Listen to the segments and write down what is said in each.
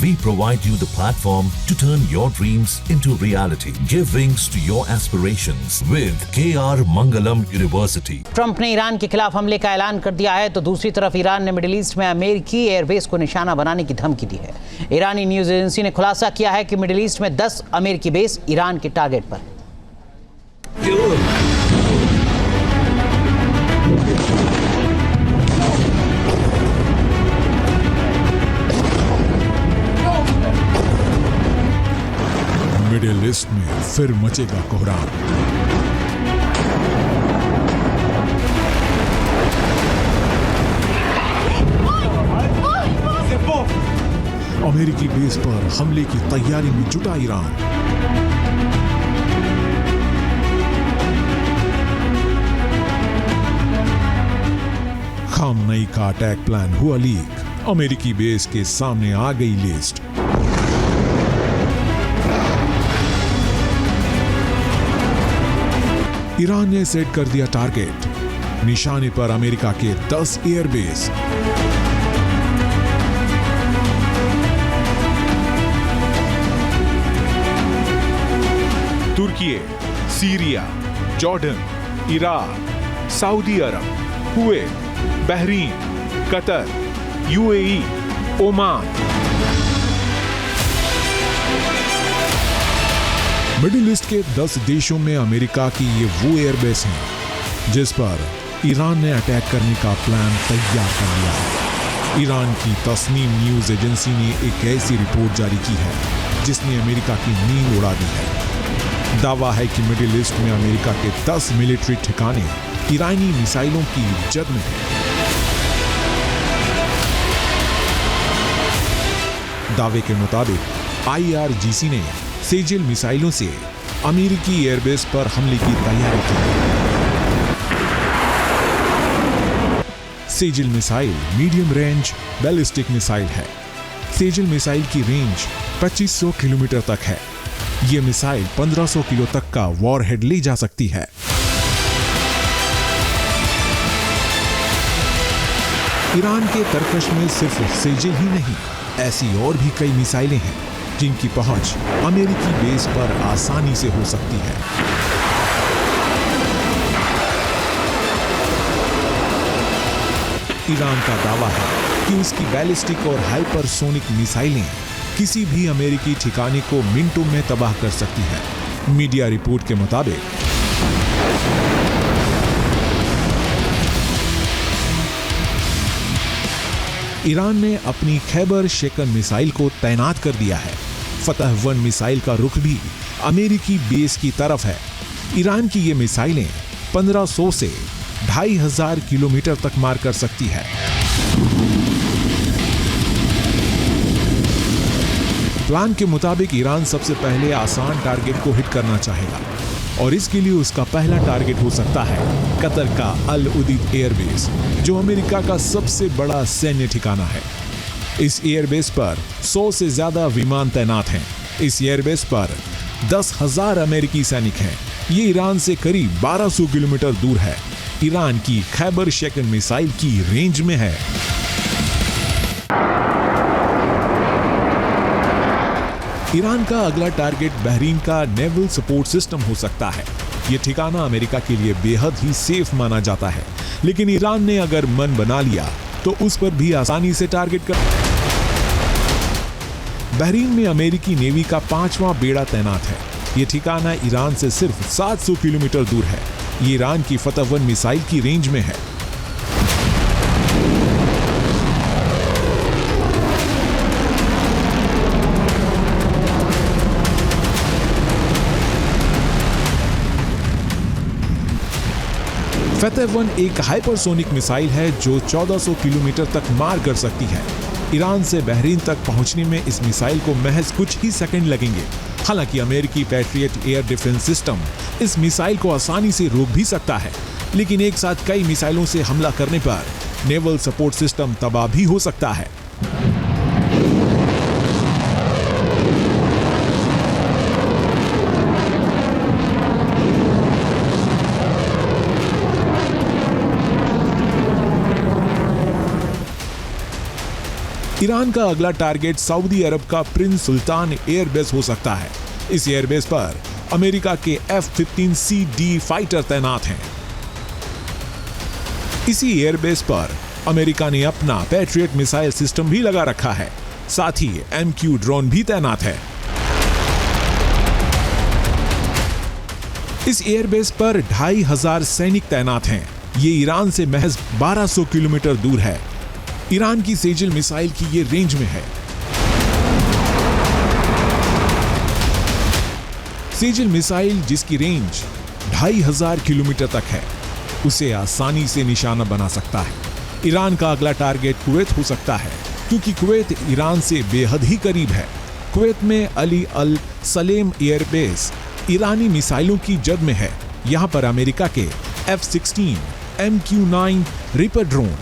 We provide you the platform to turn your dreams into reality. Give wings to your aspirations with KR Mangalam University. Trump ने Iran के खिलाफ हमले का ऐलान कर दिया है तो दूसरी तरफ ईरान ने मिडिल ईस्ट में अमेरिकी एयरबेस को निशाना बनाने की धमकी दी है। ईरानी न्यूज एजेंसी ने खुलासा किया है कि मिडिल ईस्ट में 10 अमेरिकी बेस ईरान के टारगेट पर। मिडिल ईस्ट में फिर मचेगा कोहराम। अमेरिकी बेस पर हमले की तैयारी में जुटा ईरान। खामनेई का अटैक प्लान हुआ लीक। अमेरिकी बेस के सामने आ गई लिस्ट। ईरान ने सेट कर दिया टारगेट, निशाने पर अमेरिका के 10 एयरबेस। तुर्की, सीरिया, जॉर्डन, इराक, सऊदी अरब, Kuwait, Bahrain, Qatar, UAE, Oman. Middle East के 10 देशों में अमेरिका की ये वो एयरबेस हैं जिस पर ईरान ने अटैक करने का प्लान तैयार कर लिया है। ईरान की तस्नीम न्यूज एजेंसी ने एक ऐसी रिपोर्ट जारी की है जिसने अमेरिका की नींद उड़ा दी है। दावा है कि मिडिल ईस्ट में अमेरिका के 10 मिलिट्री ठिकाने ईरानी मिसाइलों की जद में हैं। दावे के मुताबिक IRGC ने सेजिल मिसाइलों से अमेरिकी एयरबेस पर हमले की तैयारी की। Sejjil missile medium range ballistic missile है। सेजिल मिसाइल की रेंज 2500 किलोमीटर तक है। यह मिसाइल 1500 किलो तक का वॉरहेड ले जा सकती है। ईरान के तरकश में सिर्फ सेजिल ही नहीं, ऐसी और भी कई मिसाइलें हैं जिनकी पहुंच अमेरिकी बेस पर आसानी से हो सकती है। ईरान का दावा है कि उसकी बैलिस्टिक और हाइपरसोनिक मिसाइलें किसी भी अमेरिकी ठिकाने को मिनटों में तबाह कर सकती है। मीडिया रिपोर्ट के मुताबिक ईरान ने अपनी खैबर शेकन मिसाइल को तैनात कर दिया है। फतह 1 मिसाइल का रुख भी अमेरिकी बेस की तरफ है। ईरान की ये मिसाइलें 1500 से 2500 किलोमीटर तक मार कर सकती है। प्लान के मुताबिक ईरान सबसे पहले आसान टारगेट को हिट करना चाहेगा और इसके लिए उसका पहला टारगेट हो सकता है कतर का अल उदीद एयरबेस, जो अमेरिका का सबसे बड़ा सैन्य ठिकाना है। इस एयरबेस पर 100 से ज्यादा विमान तैनात हैं। इस एयरबेस पर 10,000 अमेरिकी सैनिक हैं। ये ईरान से करीब 1200 किलोमीटर दूर है। ईरान की खैबर शेकन मिसाइल की रेंज में है। ईरान का अगला टारगेट बहरीन का नेवल सपोर्ट सिस्टम हो सकता है। यह ठिकाना अमेरिका के लिए बेहद ही सेफ माना जाता है, लेकिन ईरान ने अगर मन बना लिया तो उस पर भी आसानी से टारगेट कर। बहरीन में अमेरिकी नेवी का 5वां बेड़ा तैनात है। यह ठिकाना ईरान से सिर्फ 700 किलोमीटर दूर है। ये ईरान की फतह 1 मिसाइल की रेंज में है। फतह 1 एक हाइपरसोनिक मिसाइल है जो 1400 किलोमीटर तक मार कर सकती है। ईरान से बहरीन तक पहुंचने में इस मिसाइल को महज कुछ ही सेकंड लगेंगे। हालांकि अमेरिकी पैट्रियट एयर डिफेंस सिस्टम इस मिसाइल को आसानी से रोक भी सकता है, लेकिन एक साथ कई मिसाइलों से हमला करने पर नेवल सपोर्ट सिस्टम तबाह भी हो सकता है। ईरान का अगला टारगेट सऊदी अरब का प्रिंस सुल्तान एयरबेस हो सकता है। इस एयरबेस पर अमेरिका के F-15C/D फाइटर तैनात हैं। इसी एयरबेस पर अमेरिका ने अपना पैट्रियट मिसाइल सिस्टम भी लगा रखा है। साथ ही MQ ड्रोन भी तैनात है। इस एयरबेस पर 2500 सैनिक तैनात हैं। ये ईरान से महज 1200 किलोमीटर दूर है। ईरान की सेजल मिसाइल की ये रेंज में है। सेजल मिसाइल जिसकी रेंज 2500 किलोमीटर तक है, उसे आसानी से निशाना बना सकता है। ईरान का अगला टारगेट कुवैत हो सकता है, क्योंकि कुवैत ईरान से बेहद ही करीब है। कुवैत में अली अल सलेम एयरबेस ईरानी मिसाइलों की जद में है। यहाँ पर अमेरिका के F-16, MQ-9 रिपर ड्रोन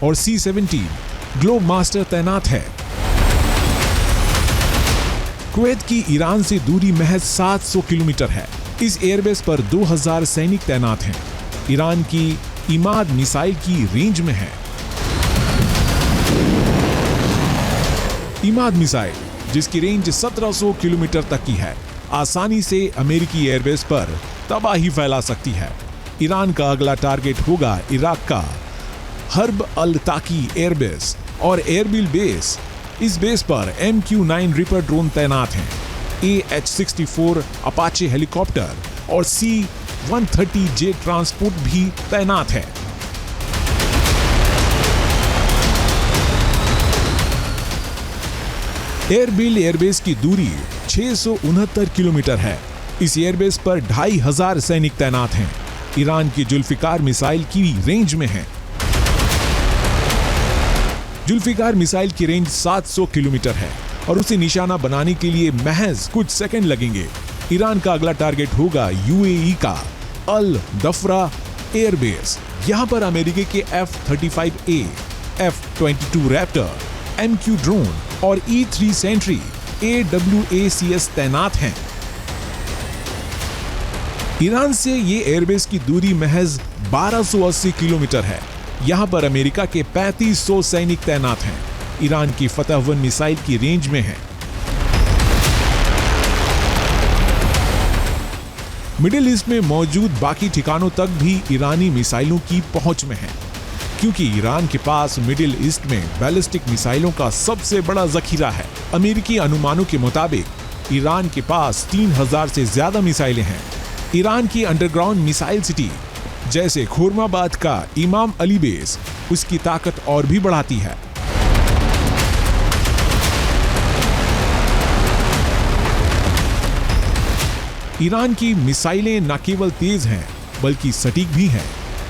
और C-17 ग्लोब मास्टर तैनात है। कुवैत की ईरान से दूरी महज 700 किलोमीटर है। इस एयरबेस पर 2000 सैनिक तैनात हैं। ईरान की इमाद मिसाइल की रेंज में है। इमाद मिसाइल जिसकी रेंज 1700 किलोमीटर तक की है, आसानी से अमेरिकी एयरबेस पर तबाही फैला सकती है। ईरान का अगला टारगेट होगा इराक का हर्ब अल ताकी एयरबेस और एयरबिल बेस। इस बेस पर MQ-9 रिपर ड्रोन तैनात हैं। AH-64 अपाचे हेलीकॉप्टर और C-130J ट्रांसपोर्ट भी तैनात है। एयरबिल एयरबेस की दूरी 669 किलोमीटर है। इस एयरबेस पर 2500 सैनिक तैनात हैं। ईरान की जुल्फिकार मिसाइल की रेंज में है। जुल्फिकार मिसाइल की रेंज 700 किलोमीटर है और उसे निशाना बनाने के लिए महज कुछ सेकंड लगेंगे। ईरान का अगला टारगेट होगा UAE का अल दफरा एयरबेस। यहां पर अमेरिका के F-35A, F-22 Raptor, MQ drone और E-3 सेंट्री AWACS तैनात हैं। ईरान से ये एयरबेस की दूरी महज 1280 किलोमीटर है। यहां पर अमेरिका के 3500 सैनिक तैनात हैं। ईरान की फतह 1 मिसाइल की रेंज में है। मिडिल ईस्ट में मौजूद बाकी ठिकानों तक भी ईरानी मिसाइलों की पहुंच में है, क्योंकि ईरान के पास मिडिल ईस्ट में बैलिस्टिक मिसाइलों का सबसे बड़ा जखीरा है। अमेरिकी अनुमानों के मुताबिक ईरान के पास 3000 से ज्यादा मिसाइलें हैं। ईरान की अंडरग्राउंड मिसाइल सिटी जैसे खुर्माबाद का इमाम अली बेस उसकी ताकत और भी बढ़ाती है। ईरान की मिसाइलें न केवल तेज हैं बल्कि सटीक भी हैं।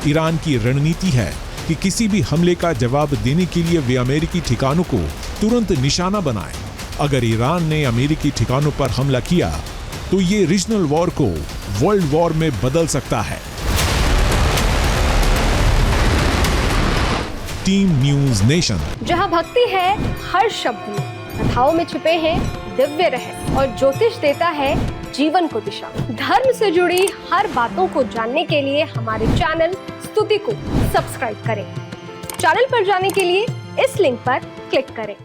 ईरान की रणनीति है कि किसी भी हमले का जवाब देने के लिए वे अमेरिकी ठिकानों को तुरंत निशाना बनाएं। अगर ईरान ने अमेरिकी ठिकानों पर हमला किया तो ये रीजनल वॉर को वर्ल्ड वॉर में बदल सकता है। Team news nation. जहां भक्ति है हर शब्द में, कथाओं में छुपे हैं दिव्य रहस्य और ज्योतिष देता है जीवन को दिशा। धर्म से जुड़ी हर बातों को जानने के लिए हमारे चैनल स्तुति को सब्सक्राइब करें। चैनल पर जाने के लिए इस लिंक पर क्लिक करें।